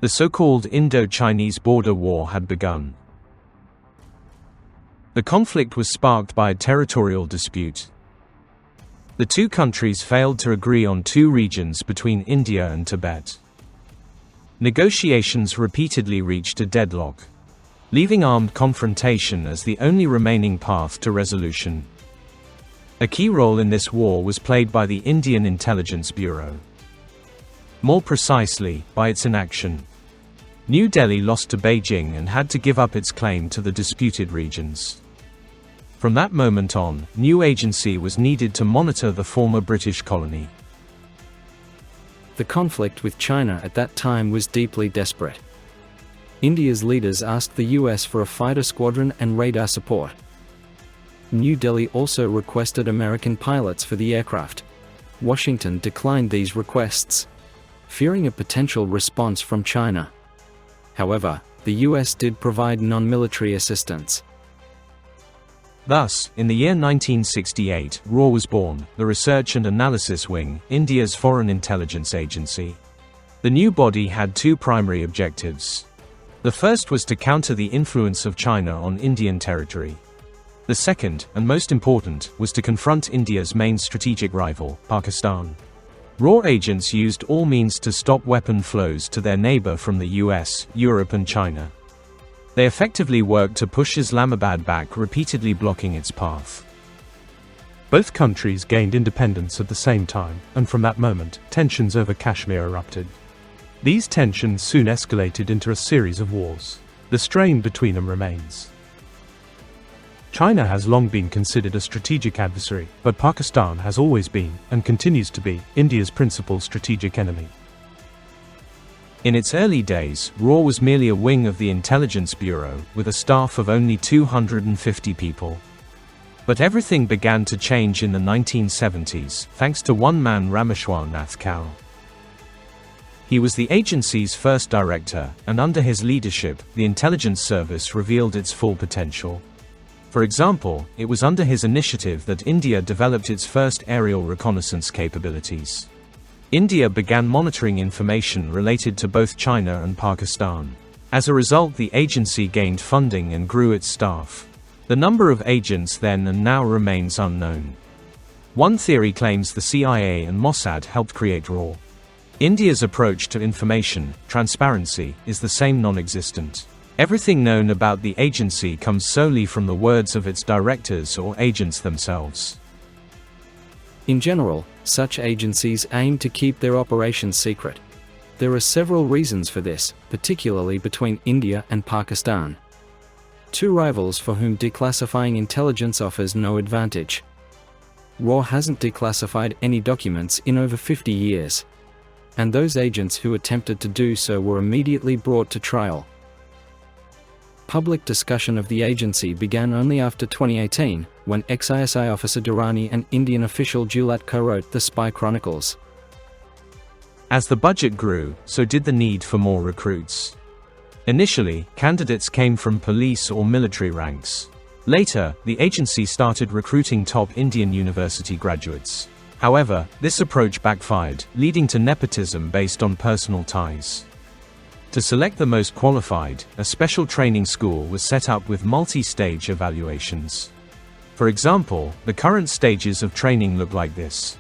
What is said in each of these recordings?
The so-called Indo-Chinese Border War had begun. The conflict was sparked by a territorial dispute. The two countries failed to agree on two regions between India and Tibet. Negotiations repeatedly reached a deadlock, leaving armed confrontation as the only remaining path to resolution. A key role in this war was played by the Indian Intelligence Bureau. More precisely, by its inaction. New Delhi lost to Beijing and had to give up its claim to the disputed regions. From that moment on, new agency was needed to monitor the former British colony. The conflict with China at that time was deeply desperate. India's leaders asked the US for a fighter squadron and radar support. New Delhi also requested American pilots for the aircraft. Washington declined these requests, fearing a potential response from China. However, the US did provide non-military assistance. Thus, in the year 1968, RAW was born, the Research and Analysis Wing, India's foreign intelligence agency. The new body had two primary objectives. The first was to counter the influence of China on Indian territory. The second, and most important, was to confront India's main strategic rival, Pakistan. RAW agents used all means to stop weapon flows to their neighbor from the US, Europe and China. They effectively worked to push Islamabad back, repeatedly blocking its path. Both countries gained independence at the same time, and from that moment, tensions over Kashmir erupted. These tensions soon escalated into a series of wars. The strain between them remains. China has long been considered a strategic adversary, but Pakistan has always been, and continues to be, India's principal strategic enemy. In its early days, RAW was merely a wing of the Intelligence Bureau, with a staff of only 250 people. But everything began to change in the 1970s, thanks to one man, Rameshwar Nath Kaur. He was the agency's first director, and under his leadership, the intelligence service revealed its full potential. For example, it was under his initiative that India developed its first aerial reconnaissance capabilities. India began monitoring information related to both China and Pakistan. As a result, the agency gained funding and grew its staff. The number of agents then and now remains unknown. One theory claims the CIA and Mossad helped create RAW. India's approach to information, transparency, is the same, non-existent. Everything known about the agency comes solely from the words of its directors or agents themselves. In general, such agencies aim to keep their operations secret. There are several reasons for this, particularly between India and Pakistan. Two rivals for whom declassifying intelligence offers no advantage. RAW hasn't declassified any documents in over 50 years. And those agents who attempted to do so were immediately brought to trial. Public discussion of the agency began only after 2018, when ex-ISI officer Durrani and Indian official Julat co-wrote The Spy Chronicles. As the budget grew, so did the need for more recruits. Initially, candidates came from police or military ranks. Later, the agency started recruiting top Indian university graduates. However, this approach backfired, leading to nepotism based on personal ties. To select the most qualified, a special training school was set up with multi-stage evaluations. For example, the current stages of training look like this.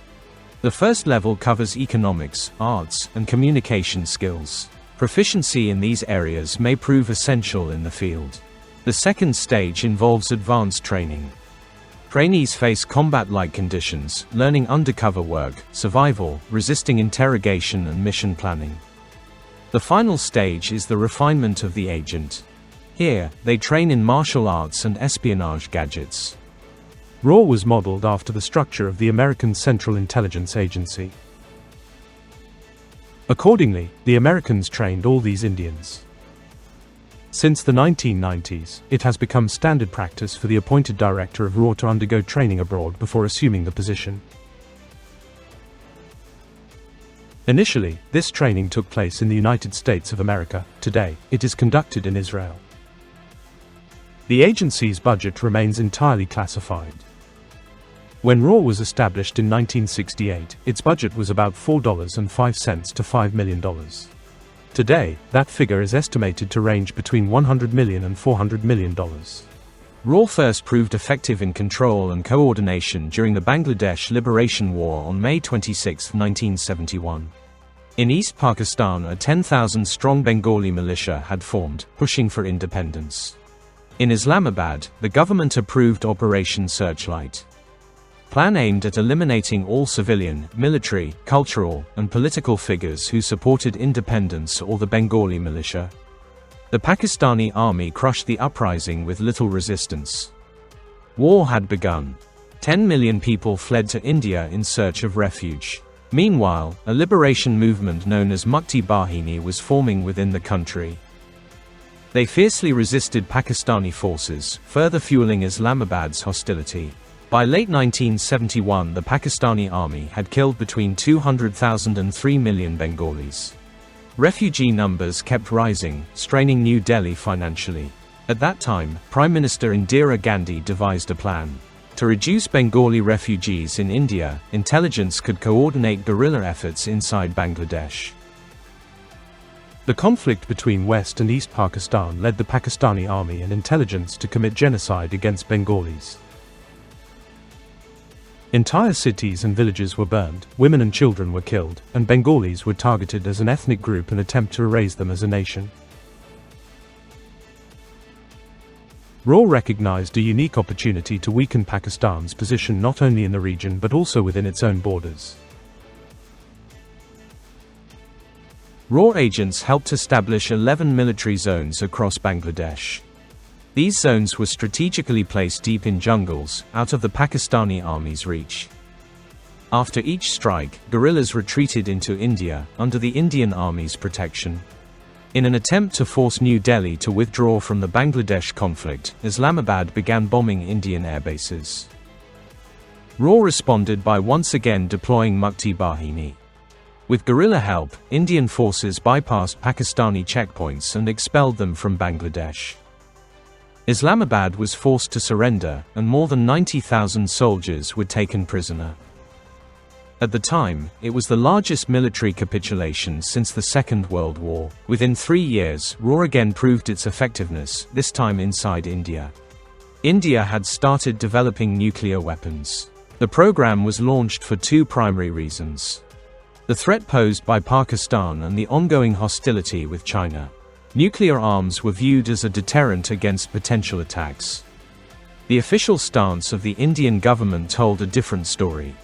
The first level covers economics, arts, and communication skills. Proficiency in these areas may prove essential in the field. The second stage involves advanced training. Trainees face combat-like conditions, learning undercover work, survival, resisting interrogation and mission planning. The final stage is the refinement of the agent. Here, they train in martial arts and espionage gadgets. RAW was modeled after the structure of the American Central Intelligence Agency. Accordingly, the Americans trained all these Indians. Since the 1990s, it has become standard practice for the appointed director of RAW to undergo training abroad before assuming the position. Initially, this training took place in the United States of America. Today, it is conducted in Israel. The agency's budget remains entirely classified. When RAW was established in 1968, its budget was about $4.05 to $5 million. Today, that figure is estimated to range between $100 million and $400 million. RAW first proved effective in control and coordination during the Bangladesh Liberation War on May 26, 1971. In East Pakistan, a 10,000-strong Bengali militia had formed, pushing for independence. In Islamabad, the government approved Operation Searchlight. Plan aimed at eliminating all civilian, military, cultural, and political figures who supported independence or the Bengali militia. The Pakistani army crushed the uprising with little resistance. War had begun. 10 million people fled to India in search of refuge. Meanwhile, a liberation movement known as Mukti Bahini was forming within the country. They fiercely resisted Pakistani forces, further fueling Islamabad's hostility. By late 1971, the Pakistani army had killed between 200,000 and 3 million Bengalis. Refugee numbers kept rising, straining New Delhi financially. At that time, Prime Minister Indira Gandhi devised a plan. To reduce Bengali refugees in India, intelligence could coordinate guerrilla efforts inside Bangladesh. The conflict between West and East Pakistan led the Pakistani army and intelligence to commit genocide against Bengalis. Entire cities and villages were burned, women and children were killed, and Bengalis were targeted as an ethnic group in an attempt to erase them as a nation. RAW recognized a unique opportunity to weaken Pakistan's position not only in the region but also within its own borders. RAW agents helped establish 11 military zones across Bangladesh. These zones were strategically placed deep in jungles, out of the Pakistani army's reach. After each strike, guerrillas retreated into India, under the Indian Army's protection. In an attempt to force New Delhi to withdraw from the Bangladesh conflict, Islamabad began bombing Indian airbases. RAW responded by once again deploying Mukti Bahini. With guerrilla help, Indian forces bypassed Pakistani checkpoints and expelled them from Bangladesh. Islamabad was forced to surrender, and more than 90,000 soldiers were taken prisoner. At the time, it was the largest military capitulation since the Second World War. Within 3 years, RAW again proved its effectiveness, this time inside India. India had started developing nuclear weapons. The program was launched for two primary reasons: the threat posed by Pakistan and the ongoing hostility with China. Nuclear arms were viewed as a deterrent against potential attacks. The official stance of the Indian government told a different story.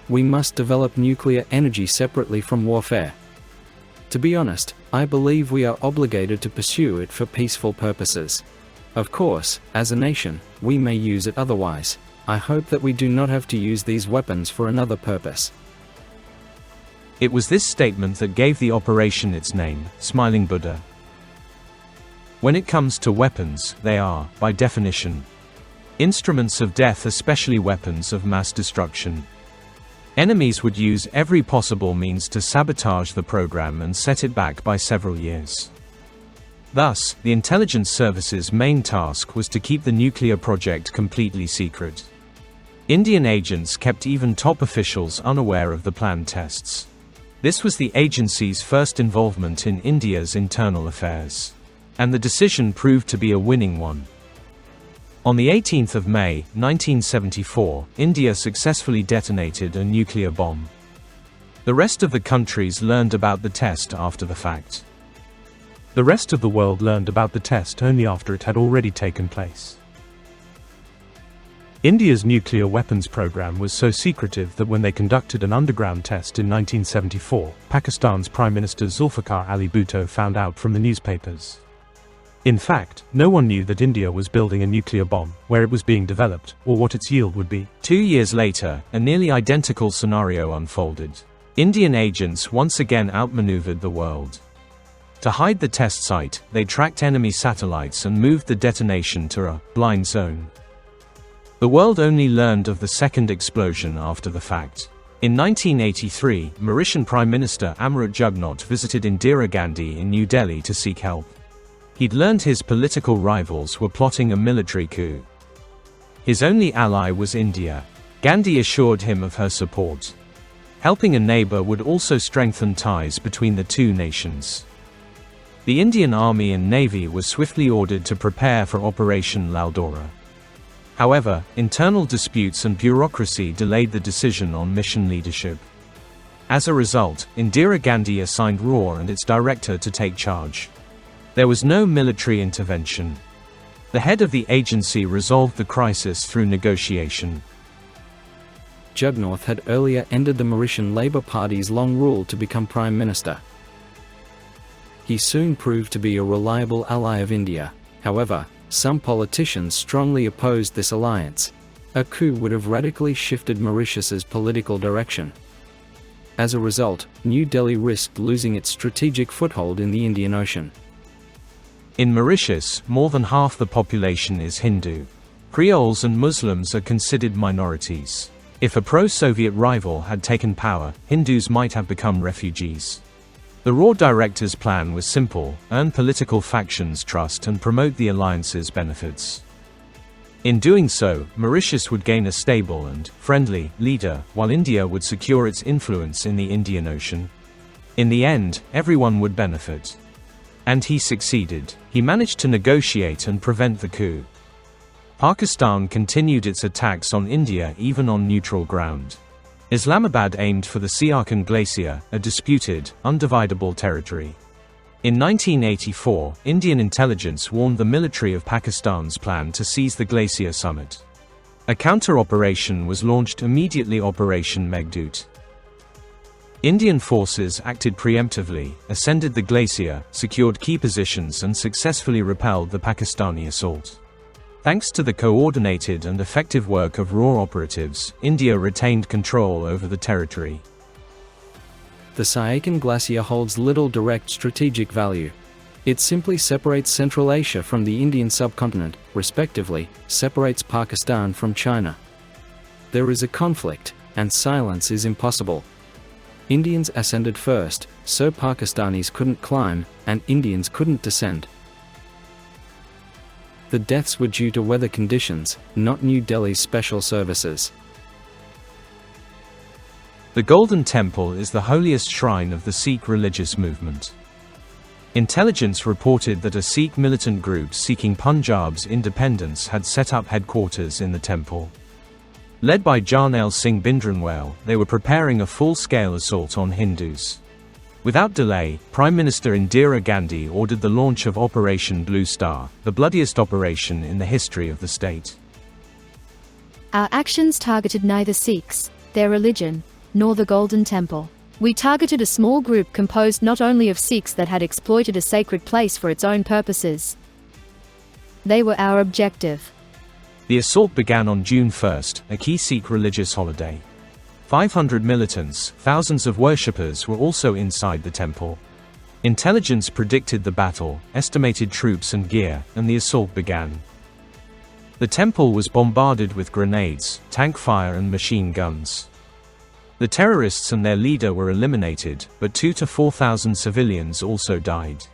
We must develop nuclear energy separately from warfare. To be honest, I believe we are obligated to pursue it for peaceful purposes. Of course, as a nation, we may use it otherwise. I hope that we do not have to use these weapons for another purpose. It was this statement that gave the operation its name, Smiling Buddha. When it comes to weapons, they are, by definition, instruments of death, especially weapons of mass destruction. Enemies would use every possible means to sabotage the program and set it back by several years. Thus, the intelligence service's main task was to keep the nuclear project completely secret. Indian agents kept even top officials unaware of the planned tests. This was the agency's first involvement in India's internal affairs. And the decision proved to be a winning one. On the 18th of May, 1974, India successfully detonated a nuclear bomb. The rest of the countries learned about the test after the fact. The rest of the world learned about the test only after it had already taken place. India's nuclear weapons program was so secretive that when they conducted an underground test in 1974, Pakistan's Prime Minister Zulfikar Ali Bhutto found out from the newspapers. In fact, no one knew that India was building a nuclear bomb, where it was being developed, or what its yield would be. 2 years later, a nearly identical scenario unfolded. Indian agents once again outmaneuvered the world. To hide the test site, they tracked enemy satellites and moved the detonation to a blind zone. The world only learned of the second explosion after the fact. In 1983, Mauritian Prime Minister Amrit Jugnauth visited Indira Gandhi in New Delhi to seek help. He'd learned his political rivals were plotting a military coup. His only ally was India. Gandhi assured him of her support. Helping a neighbor would also strengthen ties between the two nations. The Indian Army and Navy was swiftly ordered to prepare for Operation Laldora. However, internal disputes and bureaucracy delayed the decision on mission leadership. As a result, Indira Gandhi assigned RAW and its director to take charge. There was no military intervention. The head of the agency resolved the crisis through negotiation. Jugnauth had earlier ended the Mauritian Labour Party's long rule to become Prime Minister. He soon proved to be a reliable ally of India. However, some politicians strongly opposed this alliance. A coup would have radically shifted Mauritius's political direction. As a result, New Delhi risked losing its strategic foothold in the Indian Ocean. In Mauritius, more than half the population is Hindu. Creoles and Muslims are considered minorities. If a pro-Soviet rival had taken power, Hindus might have become refugees. The RAW director's plan was simple: earn political factions' trust and promote the alliance's benefits. In doing so, Mauritius would gain a stable and friendly leader, while India would secure its influence in the Indian Ocean. In the end, everyone would benefit. And he succeeded. He managed to negotiate and prevent the coup. Pakistan continued its attacks on India even on neutral ground. Islamabad aimed for the Siachen Glacier, a disputed, undividable territory. In 1984, Indian intelligence warned the military of Pakistan's plan to seize the glacier summit. A counter-operation was launched immediately, Operation Meghdoot. Indian forces acted preemptively, ascended the glacier, secured key positions and successfully repelled the Pakistani assault. Thanks to the coordinated and effective work of RAW operatives, India retained control over the territory. The Siachen Glacier holds little direct strategic value. It simply separates Central Asia from the Indian subcontinent, respectively, separates Pakistan from China. There is a conflict, and silence is impossible. Indians ascended first, so Pakistanis couldn't climb, and Indians couldn't descend. The deaths were due to weather conditions, not New Delhi's special services. The Golden Temple is the holiest shrine of the Sikh religious movement. Intelligence reported that a Sikh militant group seeking Punjab's independence had set up headquarters in the temple. Led by Jarnail Singh Bhindranwale, they were preparing a full-scale assault on Hindus. Without delay, Prime Minister Indira Gandhi ordered the launch of Operation Blue Star, the bloodiest operation in the history of the state. Our actions targeted neither Sikhs, their religion, nor the Golden Temple. We targeted a small group composed not only of Sikhs that had exploited a sacred place for its own purposes. They were our objective. The assault began on June 1st, a key Sikh religious holiday. 500 militants, thousands of worshippers were also inside the temple. Intelligence predicted the battle, estimated troops and gear, and the assault began. The temple was bombarded with grenades, tank fire and machine guns. The terrorists and their leader were eliminated, but 2,000 to 4,000 civilians also died.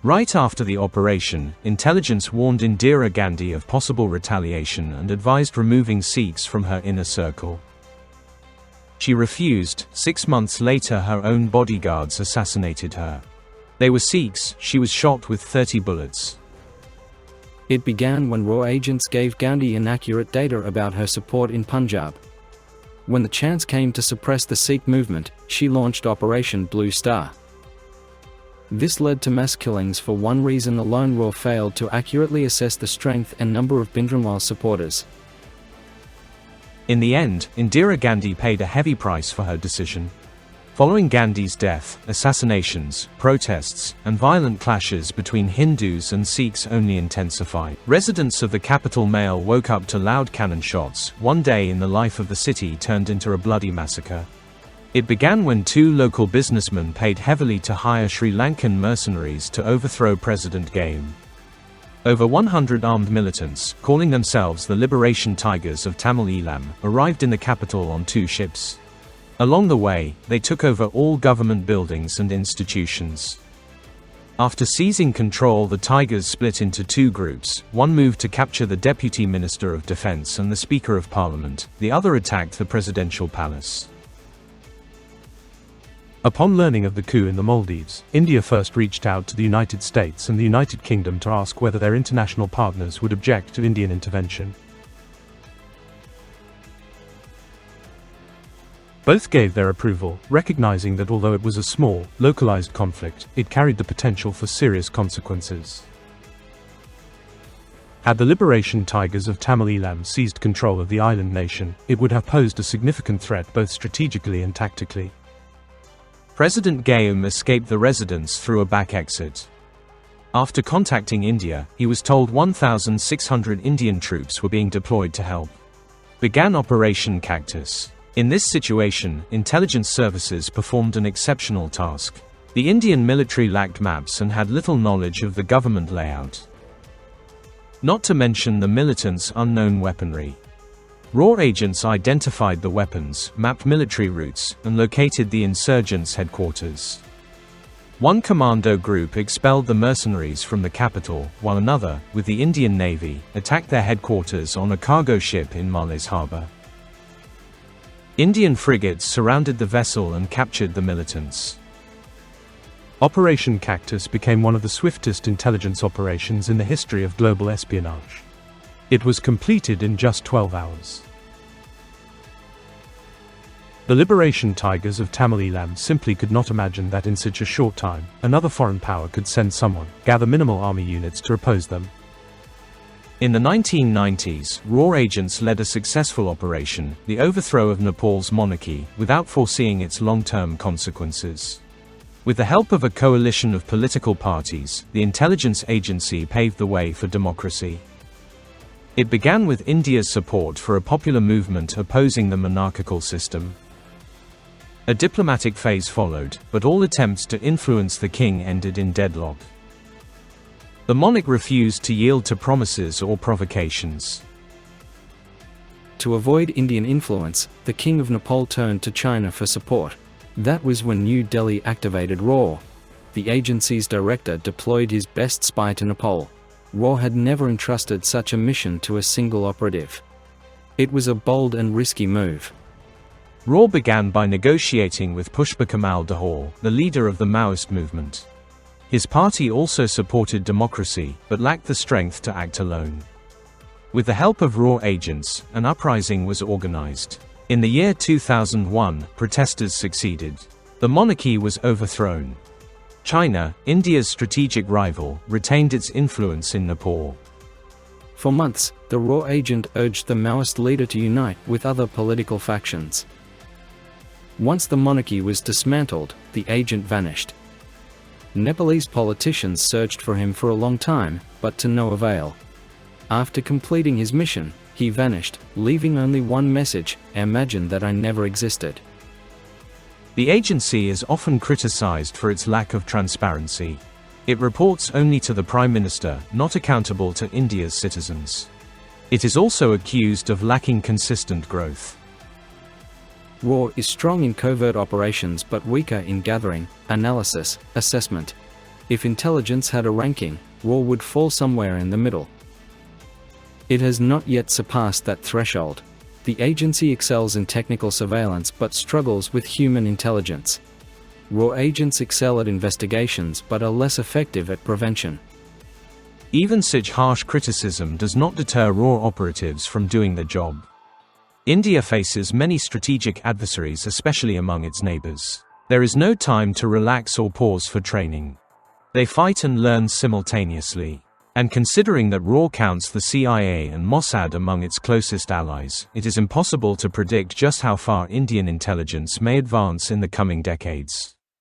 Right after the operation, intelligence warned Indira Gandhi of possible retaliation and advised removing Sikhs from her inner circle. She refused. 6 months later, her own bodyguards assassinated her. They were Sikhs. She was shot with 30 bullets. It began when RAW agents gave Gandhi inaccurate data about her support in Punjab. When the chance came to suppress the Sikh movement, she launched Operation Blue Star. This led to mass killings for one reason alone: RAW failed to accurately assess the strength and number of Bhindranwale supporters. In the end, Indira Gandhi paid a heavy price for her decision. Following Gandhi's death, assassinations, protests, and violent clashes between Hindus and Sikhs only intensified. Residents of the capital Mail woke up to loud cannon shots. One day in the life of the city turned into a bloody massacre. It began when 2 local businessmen paid heavily to hire Sri Lankan mercenaries to overthrow President Game. Over 100 armed militants, calling themselves the Liberation Tigers of Tamil Eelam, arrived in the capital on 2 ships. Along the way, they took over all government buildings and institutions. After seizing control, the Tigers split into 2 groups. One moved to capture the Deputy Minister of Defense and the Speaker of Parliament, the other attacked the presidential palace. Upon learning of the coup in the Maldives, India first reached out to the United States and the United Kingdom to ask whether their international partners would object to Indian intervention. Both gave their approval, recognizing that although it was a small, localized conflict, it carried the potential for serious consequences. Had the Liberation Tigers of Tamil Eelam seized control of the island nation, it would have posed a significant threat both strategically and tactically. President Gayam escaped the residence through a back exit. After contacting India, he was told 1,600 Indian troops were being deployed to help. Began Operation Cactus. In this situation, intelligence services performed an exceptional task. The Indian military lacked maps and had little knowledge of the government layout. Not to mention the militants' unknown weaponry. RAW agents identified the weapons, mapped military routes, and located the insurgents' headquarters. One commando group expelled the mercenaries from the capital, while another, with the Indian Navy, attacked their headquarters on a cargo ship in Males Harbour. Indian frigates surrounded the vessel and captured the militants. Operation Cactus became one of the swiftest intelligence operations in the history of global espionage. It was completed in just 12 hours. The Liberation Tigers of Tamil Eelam simply could not imagine that in such a short time, another foreign power could send someone, gather minimal army units to oppose them. In the 1990s, RAW agents led a successful operation, the overthrow of Nepal's monarchy, without foreseeing its long-term consequences. With the help of a coalition of political parties, the intelligence agency paved the way for democracy. It began with India's support for a popular movement opposing the monarchical system. A diplomatic phase followed, but all attempts to influence the king ended in deadlock. The monarch refused to yield to promises or provocations. To avoid Indian influence, the King of Nepal turned to China for support. That was when New Delhi activated RAW. The agency's director deployed his best spy to Nepal. RAW had never entrusted such a mission to a single operative. It was a bold and risky move. RAW began by negotiating with Pushpa Kamal Dahal, the leader of the Maoist movement. His party also supported democracy, but lacked the strength to act alone. With the help of RAW agents, an uprising was organized. In the year 2001, protesters succeeded. The monarchy was overthrown. China, India's strategic rival, retained its influence in Nepal. For months, the RAW agent urged the Maoist leader to unite with other political factions. Once the monarchy was dismantled, the agent vanished. Nepalese politicians searched for him for a long time, but to no avail. After completing his mission, he vanished, leaving only one message: "Imagine that I never existed." The agency is often criticized for its lack of transparency. It reports only to the Prime Minister, not accountable to India's citizens. It is also accused of lacking consistent growth. RAW is strong in covert operations but weaker in gathering, analysis, assessment. If intelligence had a ranking, RAW would fall somewhere in the middle. It has not yet surpassed that threshold. The agency excels in technical surveillance but struggles with human intelligence. RAW agents excel at investigations but are less effective at prevention. Even such harsh criticism does not deter RAW operatives from doing their job. India faces many strategic adversaries, especially among its neighbors. There is no time to relax or pause for training. They fight and learn simultaneously. And considering that RAW counts the CIA and Mossad among its closest allies, it is impossible to predict just how far Indian intelligence may advance in the coming decades.